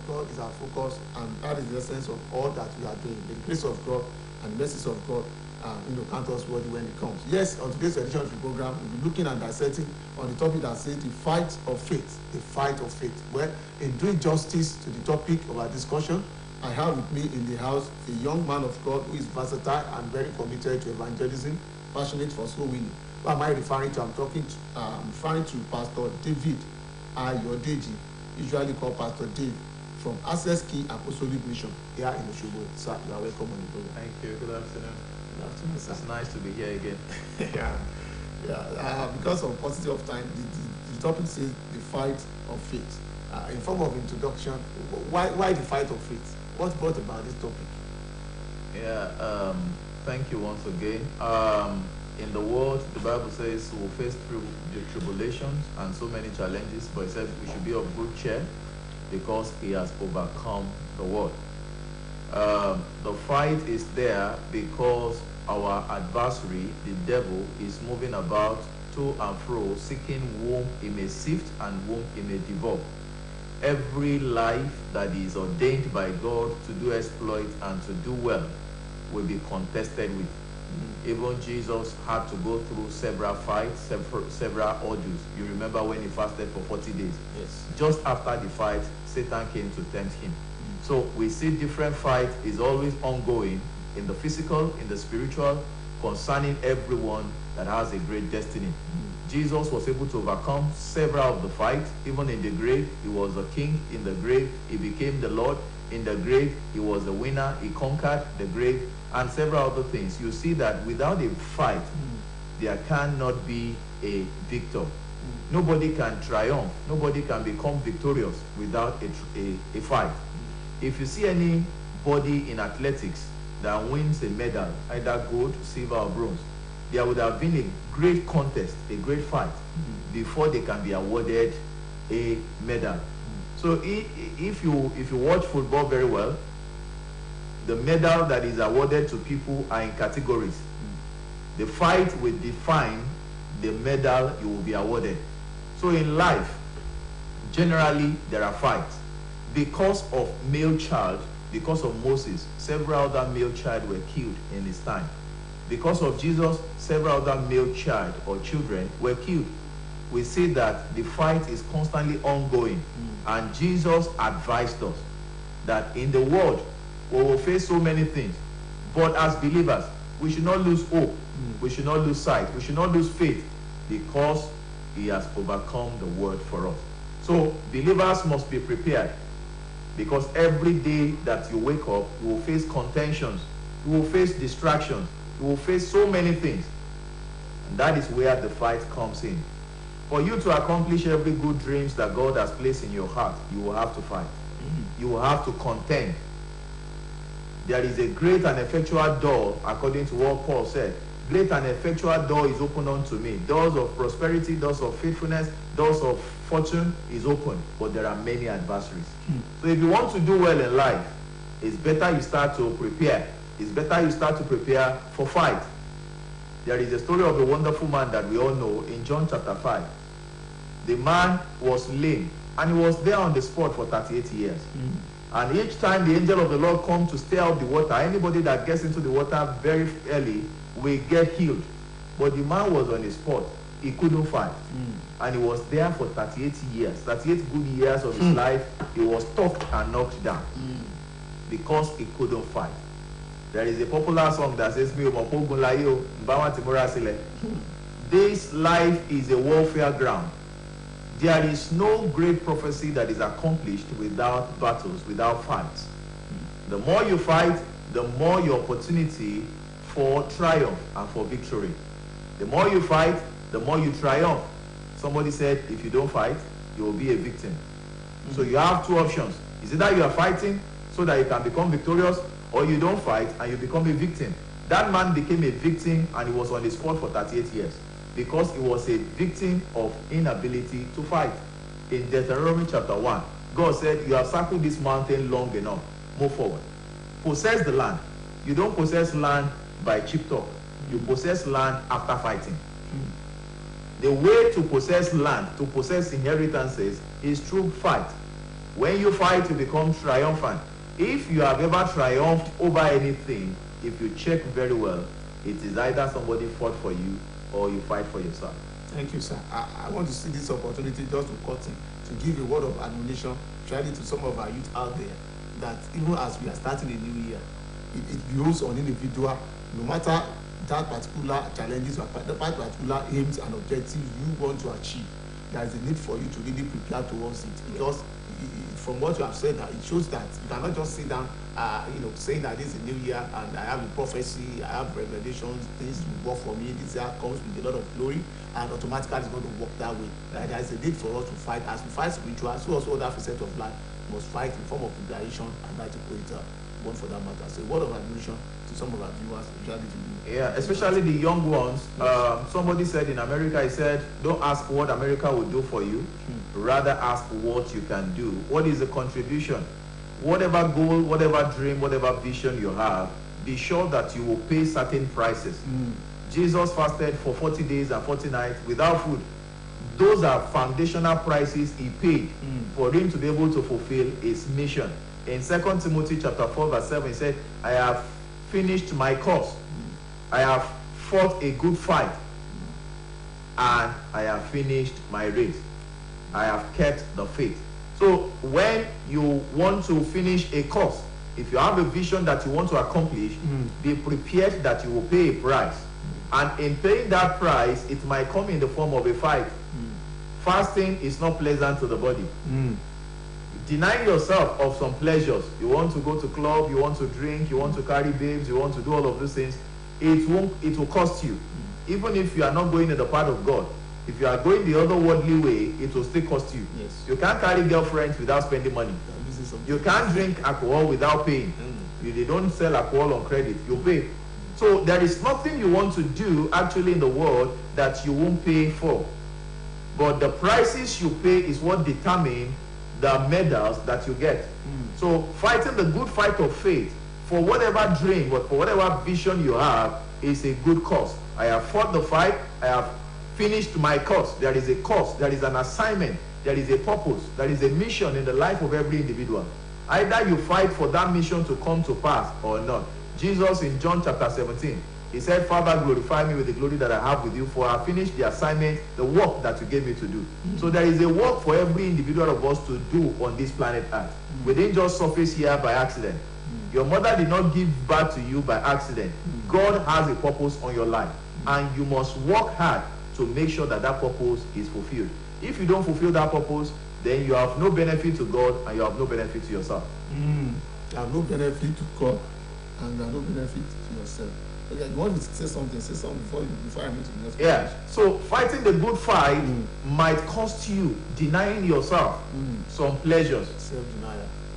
God is our focus, and that is the essence of all that we are doing. The grace of God and the mercies of God count us worthy when it comes. Yes, on today's edition of the program, we'll be looking and dissecting on the topic that says the fight of faith. The fight of faith. Well, in doing justice to the topic of our discussion, I have with me in the house a young man of God who is versatile and very committed to evangelism, passionate for soul winning. Who am I referring to? I'm referring to Pastor David Ayodeji, usually called Pastor Dave, from Access Key Apostolic Mission here in Oshobo. Sir, you are welcome on the program. Thank you. Good afternoon. Good afternoon, sir. It's nice to be here again. Because of paucity of time, the topic says the fight of faith. In form of introduction, why the fight of faith? What brought about this topic? Thank you once again. In the world, the Bible says we'll face through the tribulations and so many challenges, but it says we should be of good cheer because he has overcome the world. The fight is there because our adversary, the devil, is moving about to and fro, seeking whom he may sift and whom he may devour. Every life that is ordained by God to do exploit and to do well will be contested with. Even Jesus had to go through several fights, several ordeals. You remember when he fasted for 40 days? Yes. Just after the fight, Satan came to tempt him. So we see different fight is always ongoing in the physical, in the spiritual, concerning everyone that has a great destiny. Jesus was able to overcome several of the fights. Even in the grave, he was a king. In the grave, he became the Lord. In the grave, he was a winner. He conquered the grave and several other things. You see that without a fight, there cannot be a victor. Nobody can triumph. Nobody can become victorious without a fight. If you see anybody in athletics that wins a medal, either gold, silver, or bronze, there would have been a great contest, a great fight, before they can be awarded a medal. So if you watch football very well, the medal that is awarded to people are in categories. The fight will define the medal you will be awarded. So in life, generally there are fights. Because of male child, because of Moses, several other male child were killed in his time. Because of Jesus, several other male child or children were killed. We see that the fight is constantly ongoing. And Jesus advised us that in the world, we will face so many things. But as believers, we should not lose hope. We should not lose sight. We should not lose faith, because he has overcome the world for us. So believers must be prepared, because every day that you wake up, you will face contentions. You will face distractions. You will face so many things. And that is where the fight comes in. For you to accomplish every good dreams that God has placed in your heart, you will have to fight. You will have to contend. There is a great and effectual door, according to what Paul said. Great and effectual door is open unto me. Doors of prosperity, doors of faithfulness, doors of fortune is open. But there are many adversaries. So if you want to do well in life, it's better you start to prepare. It's better you start to prepare for fight. There is a story of a wonderful man that we all know in John chapter 5. The man was lame, and he was there on the spot for 38 years. And each time the angel of the Lord comes to stir up the water, anybody that gets into the water very early will get healed. But the man was on the spot. He couldn't fight. And he was there for 38 years. 38 good years of his life, he was stuck and knocked down because he couldn't fight. There is a popular song that says, this life is a warfare ground. There is no great prophecy that is accomplished without battles, without fights. The more you fight, the more your opportunity for triumph and for victory. The more you fight, the more you triumph. Somebody said, if you don't fight, you will be a victim. So you have two options. Is it that you are fighting so that you can become victorious, or you don't fight and you become a victim? That man became a victim and he was on the spot for 38 years because he was a victim of inability to fight. In Deuteronomy chapter 1, God said, you have circled this mountain long enough. Move forward. Possess the land. You don't possess land by cheap talk. You possess land after fighting. The way to possess land, to possess inheritances, is through fight. When you fight, you become triumphant. If you have ever triumphed over anything, if you check very well, it is either somebody fought for you or you fight for yourself. Thank you, sir. I want to see this opportunity just to cut in, to give a word of admonition, especially to some of our youth out there, that even as we are starting a new year, it builds on individual, no matter that particular challenges or that particular aims and objectives you want to achieve. There is a need for you to really prepare towards it, because from what you have said, it shows that you cannot just sit down, saying that this is a new year and I have a prophecy, I have revelations, things will work for me, this year comes with a lot of glory, and automatically it's going to work that way. There is a need for us to fight. As we fight spiritual, so also other facets of life must fight in form of preparation and like to put it one for that matter. So a word of admission to some of our viewers, especially to you. Yeah, especially the young ones. Somebody said in America, he said, don't ask what America will do for you, rather ask what you can do. What is the contribution? Whatever goal, whatever dream, whatever vision you have, be sure that you will pay certain prices. Jesus fasted for 40 days and 40 nights without food. Those are foundational prices he paid for him to be able to fulfill his mission. In 2 Timothy chapter 4 verse 7, he said, I have finished my course. I have fought a good fight. And I have finished my race. I have kept the faith. So when you want to finish a course, if you have a vision that you want to accomplish, be prepared that you will pay a price. And in paying that price, it might come in the form of a fight. Fasting is not pleasant to the body. Denying yourself of some pleasures. You want to go to club, you want to drink, you want to carry babes, you want to do all of those things. It will cost you. Even if you are not going in the path of God, if you are going the other worldly way, it will still cost you. Yes. You can't carry girlfriends without spending money. You can't drink alcohol without paying. They don't sell alcohol on credit. You pay. So there is nothing you want to do actually in the world that you won't pay for. But the prices you pay is what determine the medals that you get. So fighting the good fight of faith for whatever dream or for whatever vision you have is a good cause. I have fought the fight. I have finished my course. There is a course. There is an assignment. There is a purpose. There is a mission in the life of every individual. Either you fight for that mission to come to pass or not. Jesus in John chapter 17, he said, Father, glorify me with the glory that I have with you, for I have finished the assignment, the work that you gave me to do. So there is a work for every individual of us to do on this planet Earth. We didn't just surface here by accident. Your mother did not give birth to you by accident. God has a purpose on your life, and you must work hard to make sure that that purpose is fulfilled. If you don't fulfill that purpose, then you have no benefit to God and you have no benefit to yourself. You have no benefit to God and you have no benefit to yourself. Okay, you want to say something before I move to the next question. So fighting the good fight might cost you denying yourself some pleasures.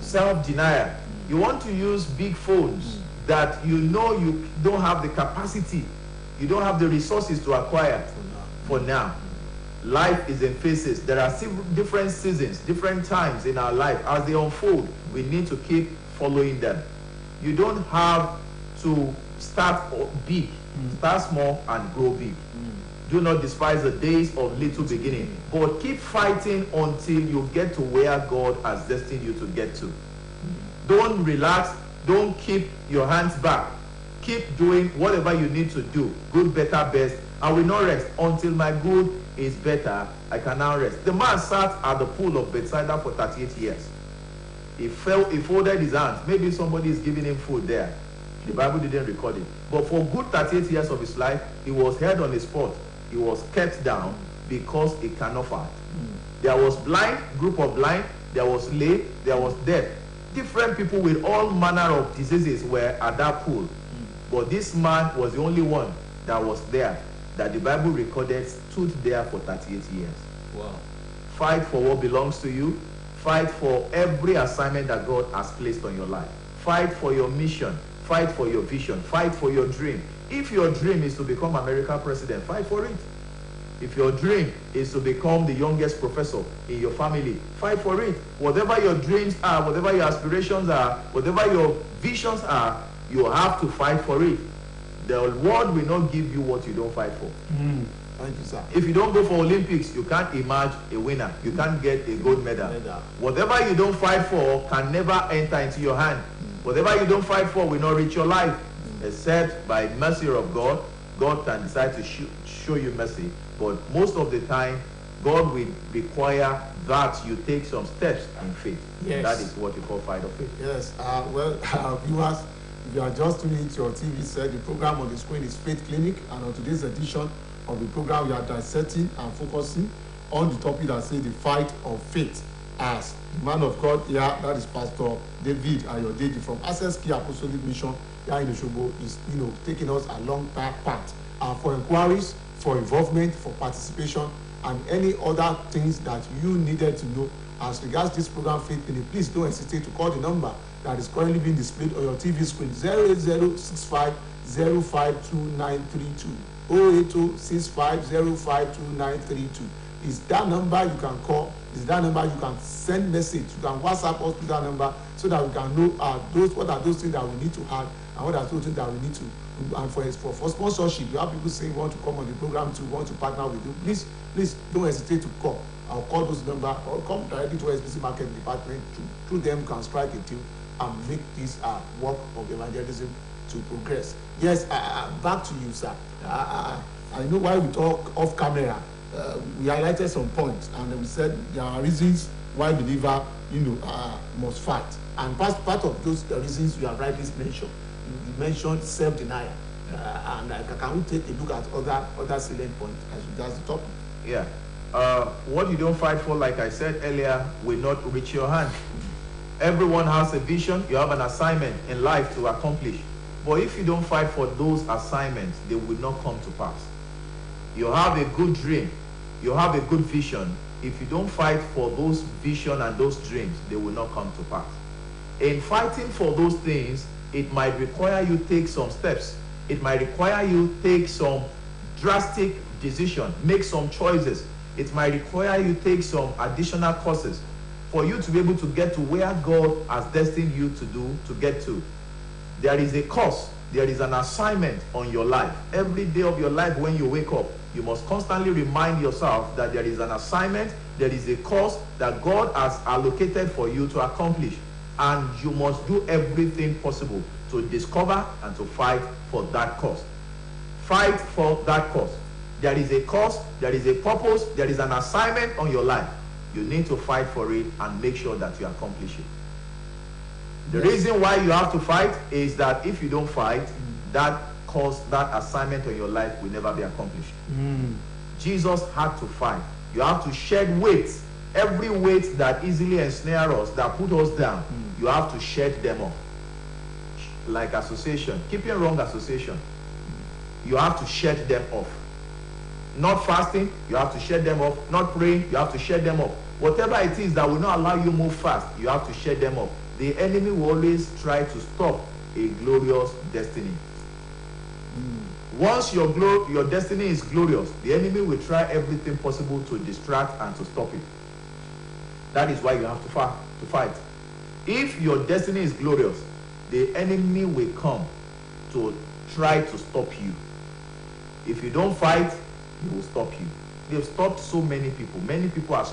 Self-denial. You want to use big phones that you know you don't have the capacity, you don't have the resources to acquire for now. Life is in phases. There are different seasons, different times in our life. As they unfold, we need to keep following them. You don't have to start big. Start small and grow big. Do not despise the days of little beginning, but keep fighting until you get to where God has destined you to get to. Don't relax. Don't keep your hands back. Keep doing whatever you need to do. Good, better, best. I will not rest until my good is better. I can now rest. The man sat at the pool of Bethsaida for 38 years. He folded his hands. Maybe somebody is giving him food there. The Bible didn't record it. But for good 38 years of his life, he was held on the spot. He was kept down because it cannot fight. There was blind, group of blind, there was lame, there was deaf. Different people with all manner of diseases were at that pool. But this man was the only one that was there, that the Bible recorded stood there for 38 years. Wow. Fight for what belongs to you. Fight for every assignment that God has placed on your life. Fight for your mission. Fight for your vision. Fight for your dream. If your dream is to become American president, fight for it. If your dream is to become the youngest professor in your family, fight for it. Whatever your dreams are, whatever your aspirations are, whatever your visions are, you have to fight for it. The world will not give you what you don't fight for. Thank you, sir. If you don't go for Olympics, you can't emerge a winner. You can't get a gold medal. Whatever you don't fight for can never enter into your hand. Whatever you don't fight for will not reach your life. Except by mercy of God, God can decide to show you mercy. But most of the time, God will require that you take some steps in faith. Yes. That is what you call fight of faith. Yes. Well, viewers, if you are just tuning into your TV set, the program on the screen is Faith Clinic, and on today's edition of the program, we are dissecting and focusing on the topic that says the fight of faith. As the man of God here, that is Pastor David Ayodeji from Access Key Apostolic Mission here in Osogbo, is taking us along that path. For inquiries, for involvement, for participation, and any other things that you needed to know as regards this program Faith Clinic, please don't hesitate to call the number that is currently being displayed on your TV screen, 08065 052932. 08065052932 is that number you can call, is that number you can send message, you can WhatsApp us to that number so that we can know what are those things that we need to have and what are those things that we need to. And for sponsorship, you have people saying want to come on the program to want to partner with you, please don't hesitate to call. I'll call those numbers or come directly to Osbc Market Department. Through them can strike a deal and make this work of evangelism to progress. Yes, back to you, sir. I know why we talk off camera. We highlighted some points, and we said there are reasons why believer, must fight. And part of those reasons you have rightly mentioned. You mentioned self-denial, and can we take a look at other salient points as regards the topic? Yeah. What you don't fight for, like I said earlier, will not reach your hand. Everyone has a vision. You have an assignment in life to accomplish. But if you don't fight for those assignments, they will not come to pass. You have a good dream. You have a good vision. If you don't fight for those vision and those dreams, they will not come to pass. In fighting for those things, it might require you take some steps. It might require you take some drastic decision, make some choices. It might require you take some additional courses for you to be able to get to where God has destined you to get to. There is a course, there is an assignment on your life. Every day of your life when you wake up, you must constantly remind yourself that there is an assignment, there is a course that God has allocated for you to accomplish. And you must do everything possible to discover and to fight for that cause. Fight for that cause. There is a cause, there is a purpose, there is an assignment on your life. You need to fight for it and make sure that you accomplish it. The reason why you have to fight is that if you don't fight, that cause, that assignment on your life will never be accomplished. Jesus had to fight. You have to shed weight. Every weight that easily ensnare us, that put us down, you have to shed them off. Like association, keeping wrong association, you have to shed them off. Not fasting, you have to shed them off. Not praying, you have to shed them off. Whatever it is that will not allow you to move fast, you have to shed them off. The enemy will always try to stop a glorious destiny. Once your destiny is glorious, the enemy will try everything possible to distract and to stop it. That is why you have to fight. If your destiny is glorious, the enemy will come to try to stop you. If you don't fight, he will stop you. They've stopped so many people. Many people are